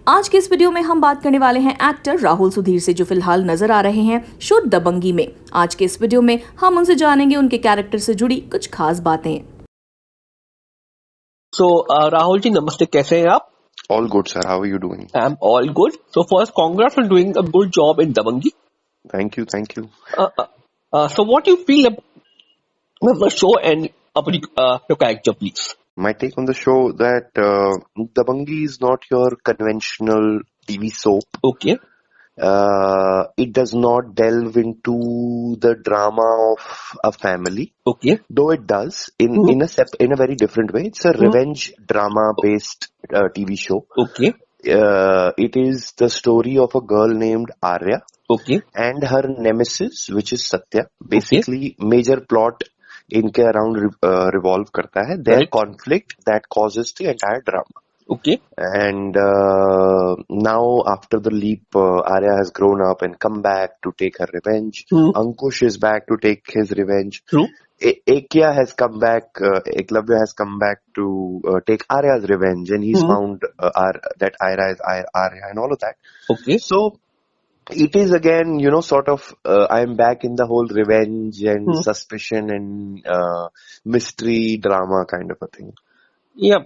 आज के इस वीडियो में हम बात करने वाले हैं एक्टर राहुल सुधीर से, जो फिलहाल नजर आ रहे हैं शो दबंगी में। आज के इस वीडियो में हम उनसे जानेंगे उनके कैरेक्टर से जुड़ी कुछ खास बातें। राहुल जी नमस्ते, कैसे हैं आप? All good, sir. How are you doing? I'm all good. So first, congrats for doing a good job in Dabangi. Thank you, thank you. So what do you feel about the show and about your character, please? My take on the show that Dabangi is not your conventional TV soap. Okay. It does not delve into the drama of a family. Okay. Though it does in a very different way. It's a revenge drama based TV show. Okay. It is the story of a girl named Arya. Okay. And her nemesis, which is Satya. Basically, major plot इनके around revolve करता है. Their conflict that causes the entire drama. Okay. And now after the leap, Arya has grown up and come back to take her revenge. Ankush is back to take his revenge. True. Ekya has come back, Eklavya has come back to take Arya's revenge, and he's found that Arya is Arya and all of that. Okay. So it is again, sort of, I'm back in the whole revenge and suspicion and mystery drama kind of a thing. Yeah.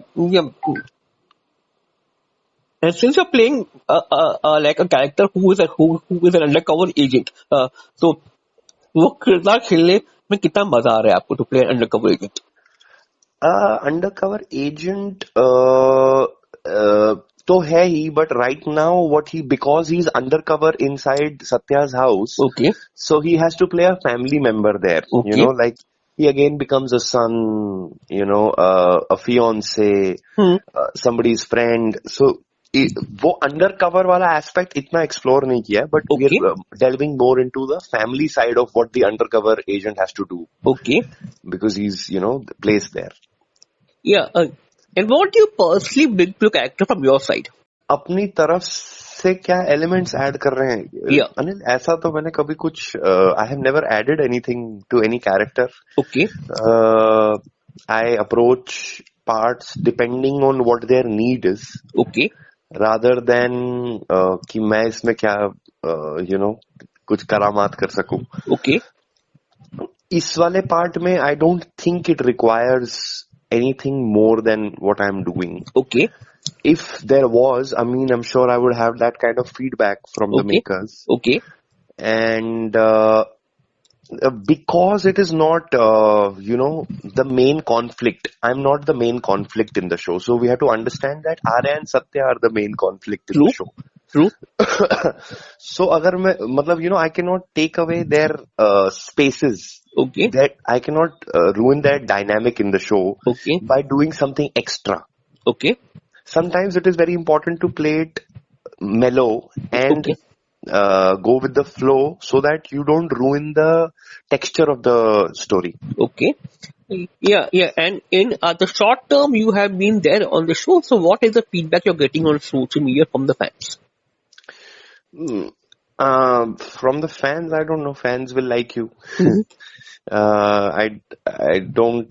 And since you're playing like a character who is an undercover agent, so वो किरदार खेलने में कितना मजा आ रहा है आपको to play an undercover agent? Undercover agent तो है ही, but right now because he's undercover inside Satya's house, Okay. so he has to play a family member there. Okay. Like he again becomes a son, a fiance, somebody's friend. So वो undercover वाला aspect इतना explore नहीं किया, but we're delving more into the family side of what the undercover agent has to do. Okay. Because he's, placed there. Yeah. And what do you personally bring to your character from your side? अपनी तरफ से क्या elements add कर रहे हैं? Yeah. Anil, ऐसा तो मैंने कभी कुछ I have never added anything to any character. Okay. I approach parts depending on what their need is. Okay. Rather than कि मैं इसमें क्या कुछ करामात कर सकूं. Okay. इस वाले part में I don't think it requires anything more than what I'm doing. Okay. If there was, I'm sure I would have that kind of feedback from the makers. Okay. And because it is not, the main conflict. I'm not the main conflict in the show. So we have to understand that Arya and Satya are the main conflict in the show. True. So अगर मैं, I cannot take away their spaces. Okay. That I cannot ruin their dynamic in the show by doing something extra. Okay. Sometimes it is very important to play it mellow and go with the flow so that you don't ruin the texture of the story. Okay. Yeah. And in the short term, you have been there on the show. So what is the feedback you're getting on social media from the fans? From the fans, I don't know. Fans will like you. I don't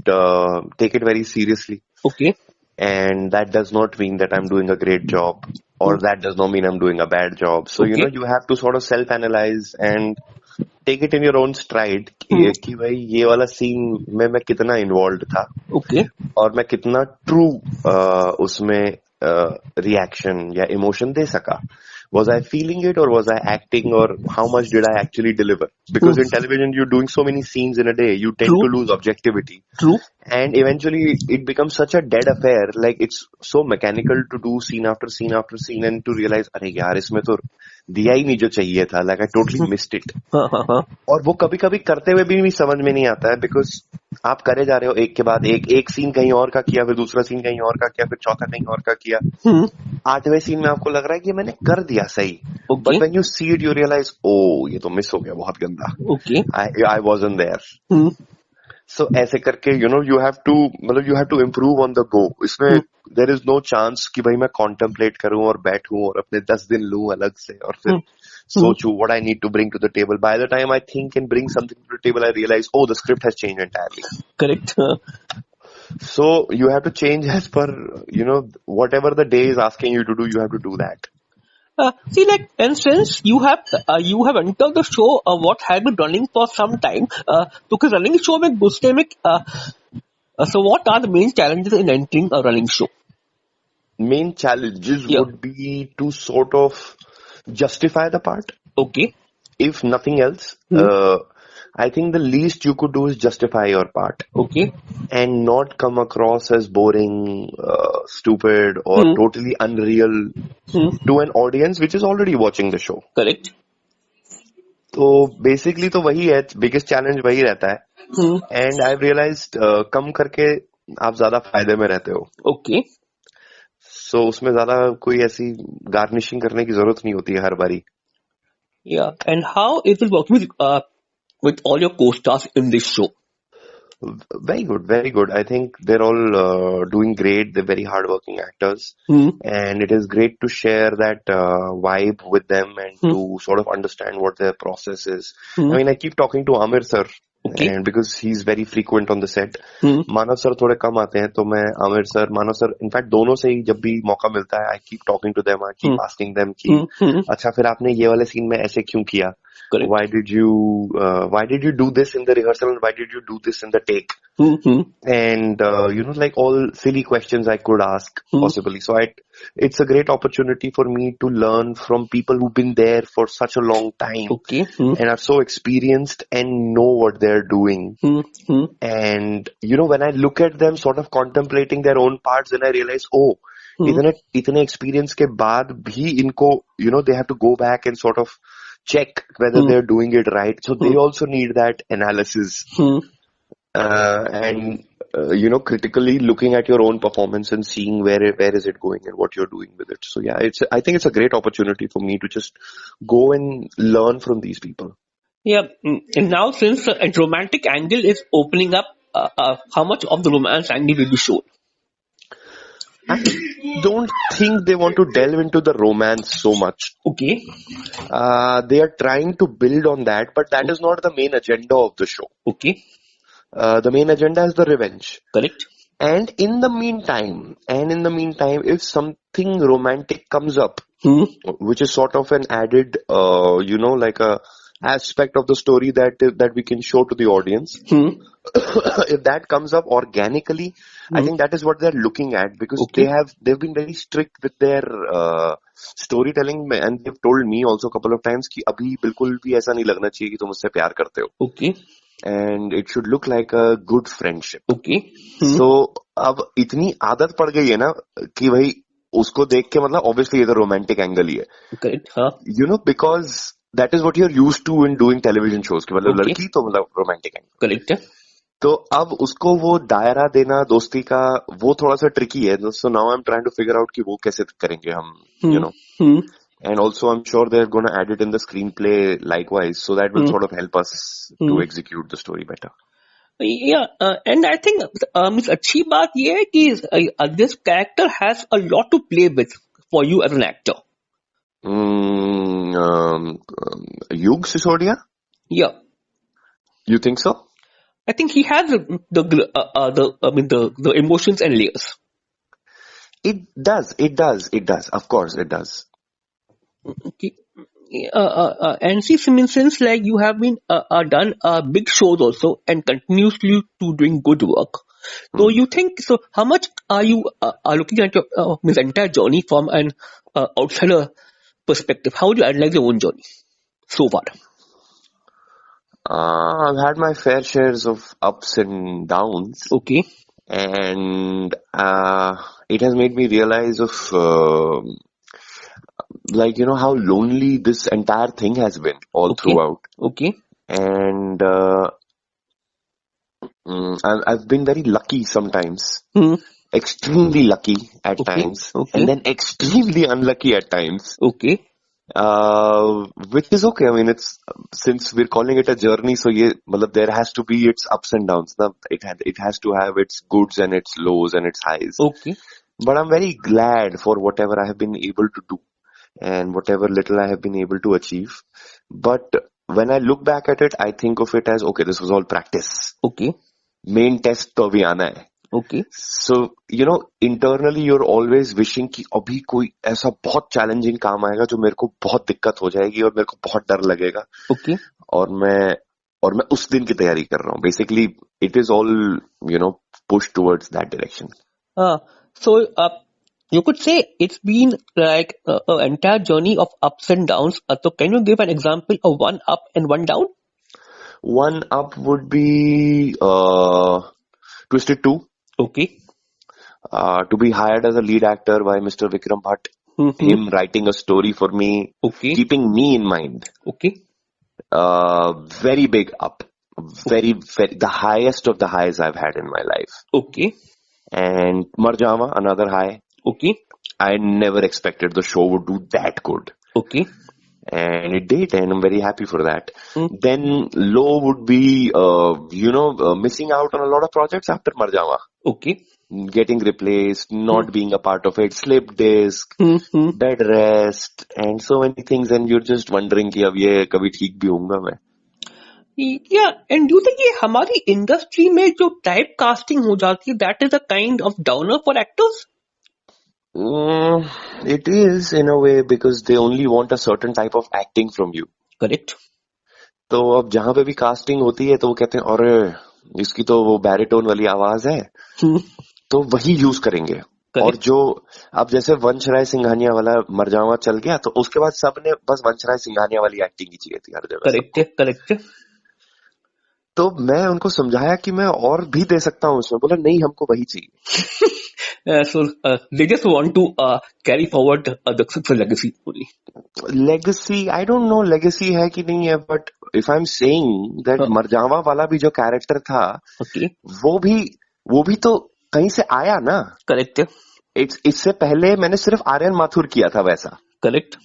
take it very seriously. Okay. And that does not mean that I'm doing a great job, or that does not mean I'm doing a bad job. So, you have to sort of self-analyze and take it in your own stride कि भाई ये वाला scene में मैं कितना involved था. Okay. और मैं कितना true उसमें reaction या emotion दे सका. Was I feeling it or was I acting, or how much did I actually deliver? Because in television, you're doing so many scenes in a day, you tend to lose objectivity. True. And eventually it becomes such a dead affair, like it's so mechanical to do scene after scene after scene and to realize, अरे यार इसमें तो दिया ही नहीं जो चाहिए था, like I totally missed it. और वो कभी कभी करते हुए भी समझ में नहीं आता है, because आप करे जा रहे हो एक के बाद एक सीन कहीं और का किया, फिर दूसरा सीन कहीं और का किया, फिर चौथा कहीं और का किया. 8वें सीन में आपको लग रहा है कि मैंने कर दिया सही, but when you see it you realize, oh ये तो मिस हो गया बहुत गंदा. Okay. I wasn't there. So ऐसे करके you have to improve on the go. इसमें there is no chance कि भाई मैं contemplate करूं और बैठूं और अपने 10 दिन लूं अलग से और फिर सोचूं what I need to bring to the table. By the time I think and bring something to the table, I realize, oh, the script has changed entirely. Correct. So you have to change as per, whatever the day is asking you to do, you have to do that. See, like, and since you have entered the show, what has been running for some time, तो कि running show में घुसने में, so what are the main challenges in entering a running show? Main challenges Yeah. would be to sort of justify the part. Okay. If nothing else, I think the least you could do is justify your part Okay. and not come across as boring, stupid, or totally unreal to an audience which is already watching the show. Correct. तो basically तो वही है, biggest challenge वही रहता है. And I realised कम करके आप ज्यादा फायदे में रहते हो. Okay. सो उसमें ज्यादा कोई ऐसी गार्निशिंग करने की जरूरत नहीं होती है हर बारी. Yeah. And how is it working with all your co-stars in this show? Very good, very good. I think they're all doing great. They're very hardworking actors, and it is great to share that vibe with them and to sort of understand what their process is. I mean, I keep talking to Amir sir, and because he's very frequent on the set. Manav sir थोड़े कम आते हैं, तो मैं Aamir sir, मानव sir, in fact दोनों से ही जब भी मौका मिलता है, I keep talking to them, I keep asking them कि अच्छा फिर आपने ये वाले सीन में ऐसे क्यों किया? Correct. Why did you do this in the rehearsal and why did you do this in the take? And like all silly questions I could ask possibly. So it's a great opportunity for me to learn from people who've been there for such a long time. Okay. And are so experienced and know what they're doing. And when I look at them sort of contemplating their own parts, then I realize, इतने experience के बाद भी इनको, they have to go back and sort of check whether they're doing it right. So they also need that analysis. And critically looking at your own performance and seeing where is it going and what you're doing with it. So yeah, I think it's a great opportunity for me to just go and learn from these people. Yeah. And now since a romantic angle is opening up, how much of the romance angle will be shown? I don't think they want to delve into the romance so much. Okay. They are trying to build on that, but that is not the main agenda of the show. Okay. The main agenda is the revenge. Correct. And in the meantime, if something romantic comes up, which is sort of an added, like a aspect of the story that we can show to the audience, if that comes up organically, I think that is what they're looking at, because they've been very strict with their storytelling, and they've told me also a couple of times कि अभी बिल्कुल भी ऐसा नहीं लगना चाहिए कि तुम मुझसे प्यार करते हो. Okay. And it should look like a good friendship. Okay. So अब इतनी आदत पड़ गई है ना कि भाई उसको देख के मतलब obviously ये तो romantic angle ही है. Correct. हाँ. Because that is what you're used to in doing television shows कि मतलब लड़की तो मतलब romantic angle. Correct. तो अब उसको वो दायरा देना दोस्ती का वो थोड़ा सा ट्रिकी है. So now I'm trying to figure out कि वो कैसे करेंगे हम, And also I'm sure they're going to add it in the screenplay likewise, so that will sort of help us to execute the story better. Yeah, and I think अच्छी बात ये है कि this character has a lot to play with for you as an actor. Yug Sisodia? Yeah. You think so? I think he has the emotions and layers. It does. Of course, it does. Okay. And see, since like you have been done big shows also and continuously to doing good work. So you think, so how much are you looking at your entire journey from an outsider perspective? How would you analyze your own journey so far? I've had my fair shares of ups and downs. Okay. And it has made me realize of how lonely this entire thing has been all throughout. Okay. And I've been very lucky sometimes. Extremely lucky at times. Okay. And then extremely unlucky at times. Okay. Which is okay. I mean, it's since we're calling it a journey, so there has to be its ups and downs. It has to have its goods and its lows and its highs. Okay. But I'm very glad for whatever I have been able to do and whatever little I have been able to achieve. But when I look back at it, I think of it as, okay, this was all practice. Okay. Main test to abhi aana hai. Okay. So, you know, internally you're always wishing कि अभी कोई ऐसा बहुत challenging काम आएगा जो मेरे को बहुत दिक्कत हो जाएगी और मेरे को बहुत डर लगेगा Okay. और मैं उस दिन की तैयारी कर रहा हूँ. Basically, it is all, you know, pushed towards that direction. So you could say it's been like an entire journey of ups and downs. So can you give an example of one up and one down? One up would be Twisted 2. Okay. To be hired as a lead actor by Mr. Vikram Bhatt. Mm-hmm. Him writing a story for me, Okay. keeping me in mind. Okay. Very big up. Very, the highest of the highs I've had in my life. Okay. And Marjama, another high. Okay. I never expected the show would do that good. Okay. And it did, and I'm very happy for that. Mm. Then low would be, missing out on a lot of projects after Marjama. Okay. Getting replaced, not being a part of it, slip disc, Mm-hmm. bed rest, and so many things, and you're just wondering कि अब ये कभी ठीक भी होऊंगा मैं. Yeah, and do you think ये हमारी इंडस्ट्री में जो टाइप कास्टिंग हो जाती है that is a kind of downer for actors? It is in a way because they only want a certain type of acting from you. Correct. तो अब जहाँ पे भी कास्टिंग होती है तो वो कहते हैं अरे इसकी तो वो बैरिटोन वाली आवाज है तो वही यूज करेंगे. और जो अब जैसे वंशराय सिंघानिया वाला मरजावा चल गया तो उसके बाद सबने बस वंशराय सिंघानिया वाली एक्टिंग ही चाहिए थी हर जगह. करेक्ट. तो मैं उनको समझाया कि मैं और भी दे सकता हूँ उसमें. बोला नहीं हमको वही चाहिए. So they just want to carry forward the successful legacy only. Legacy, I don't know legacy है कि नहीं है, but if I'm saying that Marjaavaan वाला भी जो कैरेक्टर था Okay. वो भी तो कहीं से आया ना. करेक्ट. इससे पहले मैंने सिर्फ आर्यन माथुर किया था वैसा. Correct.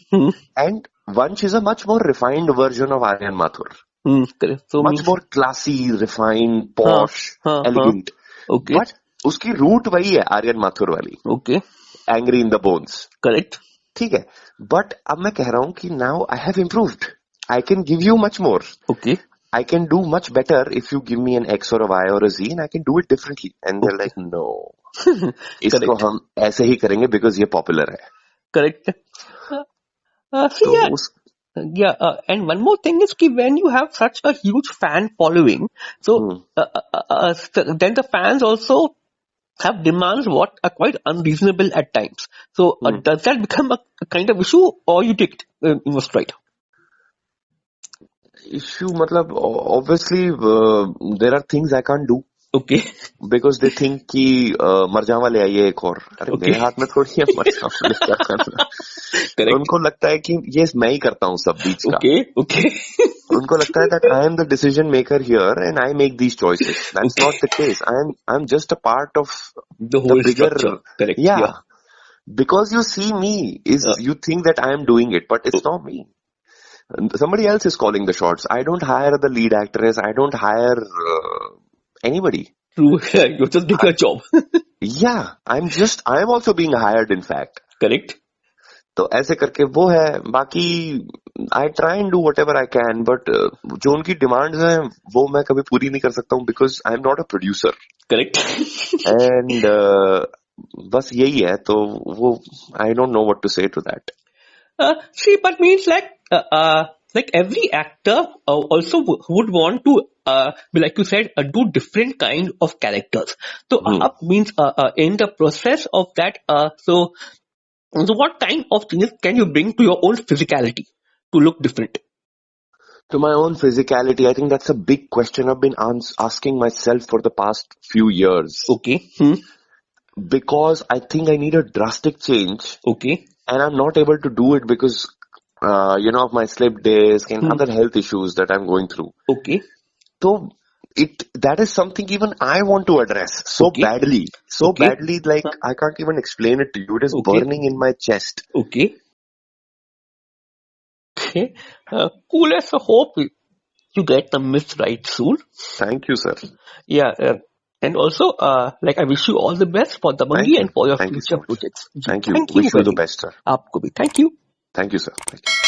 And Vansh is a much more refined version of Aryan Mathur. Correct. So Much more classy, refined, posh, elegant. Okay. But उसकी रूट वही है आर्यन माथुर वाली. Okay. Angry in the bones. Correct. ठीक है. But अब मैं कह रहा हूँ कि now I have improved. I can give you much more. Okay. I can do much better if you give me an X or a Y or a Z and I can do it differently. And they're like, no. इसको हम ऐसे ही करेंगे because ये popular है. Correct. So yeah, and one more thing is कि when you have such a huge fan following, so then the fans also have demands what are quite unreasonable at times. So does that become a kind of issue or you take it in stride? Issue मतलब obviously there are things I can't do. Okay. Because they think कि मरजावा ले आइए एक और. अरे मेरे हाथ में थोड़ी है मरजावा ले करना. उनको लगता है कि ये मैं ही करता हूँ सब बीच का. Okay. उनको लगता है that I am the decision maker here and I make these choices. That's not the case. I'm just a part of the whole bigger structure. Correct. Yeah. Because you see me you think that I am doing it, but it's not me. Somebody else is calling the shots. I don't hire the lead actress. I don't hire anybody. True. You're just doing a job. Yeah. I'm also being hired in fact. Correct. तो ऐसे करके वो है. बाकी I try and do whatever I can, but जो उनकी demands हैं वो मैं कभी पूरी नहीं कर सकता हूँ because I'm not a producer. Correct. And बस यही है. तो वो I don't know what to say to that. See, but means like every actor also would want to like you said do different kind of characters. So means in the process of that so what kind of changes can you bring to your own physicality to look different? To my own physicality, I think that's a big question I've been asking myself for the past few years. Okay. Because I think I need a drastic change. Okay. And I'm not able to do it because of my slip disc and other health issues that I'm going through. Okay. So that is something even I want to address so badly. So badly, like I can't even explain it to you. It is burning in my chest. Okay. Cool. Let's hope you get the myth right soon. Thank you, sir. Yeah. And also, like I wish you all the best for Dabangi and for your future projects. Thank you. Wish you the best, sir. आपको भी. Thank you. Thank you, sir. Thank you.